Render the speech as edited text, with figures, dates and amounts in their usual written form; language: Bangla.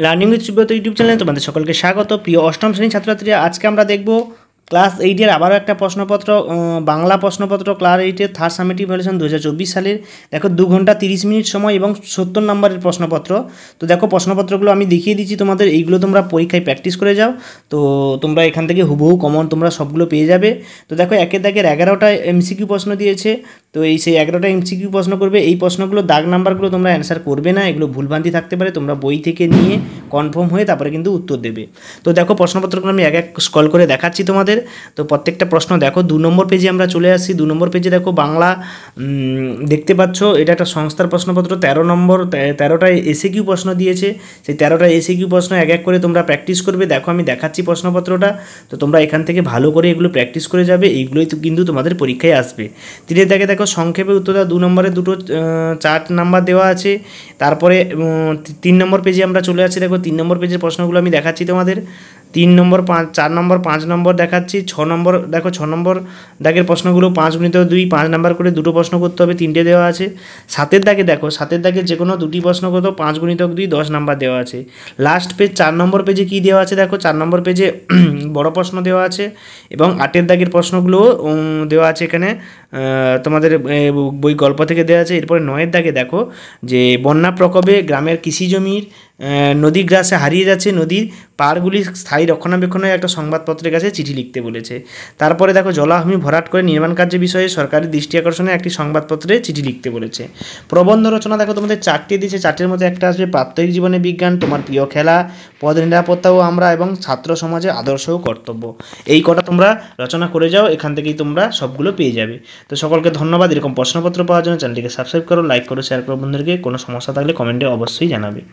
লার্নিং উইথ সুব্রত ইউটিউব চ্যানেলে তোমাদের সকলকে স্বাগত। প্রিয় অষ্টম শ্রেণীর ছাত্রছাত্রীরা, আজকে আমরা দেখব ক্লাস 8-এর আবারও একটা প্রশ্নপত্র, বাংলা প্রশ্নপত্র ক্লাস 8-এর থার্ড সামেটিভ ভ্যালুয়েশন 2024 সালের। দেখো 2 ঘন্টা 30 মিনিট সময় এবং 70 নম্বরের প্রশ্নপত্র। তো দেখো প্রশ্নপত্রগুলো আমি দেখিয়ে দিচ্ছি তোমাদের, এইগুলো তোমরা পরীক্ষায় প্র্যাকটিস করে যাও। তো তোমরা এখান থেকে হুবহু কমন তোমরা সবগুলো পেয়ে যাবে। তো দেখো একের দাগের 11টা এমসিকিউ প্রশ্ন দিয়েছে। তো সেই 11টা এমসিকিউ প্রশ্ন করবে। এই প্রশ্নগুলো দাগ নাম্বারগুলো তোমরা অ্যান্সার করবে না, এগুলো ভুলভ্রান্তি থাকতে পারে, তোমরা বই থেকে নিয়ে কনফার্ম হয়ে তারপরে কিন্তু উত্তর দেবে। তো দেখো প্রশ্নপত্রগুলো আমি এক এক স্ক্রল করে দেখাচ্ছি তোমাদের। তো প্রত্যেকটা প্রশ্ন দেখো। 2 নম্বর পেজে আমরা চলে আসছি। 2 নম্বর পেজে দেখো বাংলা দেখতে পাচ্ছ, এটা একটা সংস্থার প্রশ্নপত্র। 13টা এসএকিউ প্রশ্ন দিয়েছে। সেই 13টা এসএকিউ প্রশ্ন এক এক করে তোমরা প্র্যাকটিস করবে। দেখো আমি দেখাচ্ছি প্রশ্নপত্রটা, তো তোমরা এখান থেকে ভালো করে এগুলো প্র্যাকটিস করে যাবে। এইগুলোই কিন্তু তোমাদের পরীক্ষায় আসবে। 3 দাগে দেখো সংক্ষেপে উত্তর দাও। 2 নম্বরে 4 নাম্বার দেওয়া আছে। তারপরে 3 নম্বর পেজে আমরা চলে আসছি। দেখো 3 নম্বর পেজের প্রশ্নগুলো আমি দেখাচ্ছি তোমাদের। 3 নম্বর 4 নম্বর 5 নম্বর দেখাচ্ছি। 6 নম্বর দেখো 6 নম্বর দাগের প্রশ্নগুলো 5 × 2 5 নাম্বার করে 2টো প্রশ্ন করতে হবে, 3টে দেওয়া আছে। 7-এর দাগে দেখো, 7-এর দাগে যে কোনো 2টি প্রশ্ন করতে 5 × 2 10 নাম্বার দেওয়া আছে। লাস্ট পেজ 4 নম্বর পেজে কী দেওয়া আছে দেখো, 4 নম্বর পেজে বড় প্রশ্ন দেওয়া আছে এবং 8-এর দাগের প্রশ্নগুলোও দেওয়া আছে এখানে, তোমাদের বই গল্প থেকে দেওয়া আছে। এরপরে 9-এর দাগে দেখো যে বন্যা প্রকোপে গ্রামের কৃষি জমির নদী গ্রাসে হারিয়ে যাচ্ছে, নদীর পাড়গুলি স্থায়ী রক্ষণাবেক্ষণের একটা সংবাদপত্রের কাছে চিঠি লিখতে বলেছে। তারপরে দেখো জলাভূমি ভরাট করে নির্মাণ কার্যের বিষয়ে সরকারি দৃষ্টি আকর্ষণে একটি সংবাদপত্রে চিঠি লিখতে বলেছে। প্রবন্ধ রচনা দেখো তোমাদের 4টি দিয়েছে। 4টির মধ্যে একটা আসবে প্রাত্যহিক জীবনে বিজ্ঞান, তোমার প্রিয় খেলা, পদ নিরাপত্তা ও আমরা এবং ছাত্র সমাজের আদর্শ ও কর্তব্য। এই কটা তোমরা রচনা করে যাও, এখান থেকেই তোমরা সবগুলো পেয়ে যাবে। তো সকলকে ধন্যবাদ। এরকম প্রশ্নপত্র পাওয়ার জন্য চ্যানেলটিকে সাবস্ক্রাইব করো, লাইক করো, শেয়ার করো বন্ধুদেরকে। কোনো সমস্যা থাকলে কমেন্টে অবশ্যই জানাবে।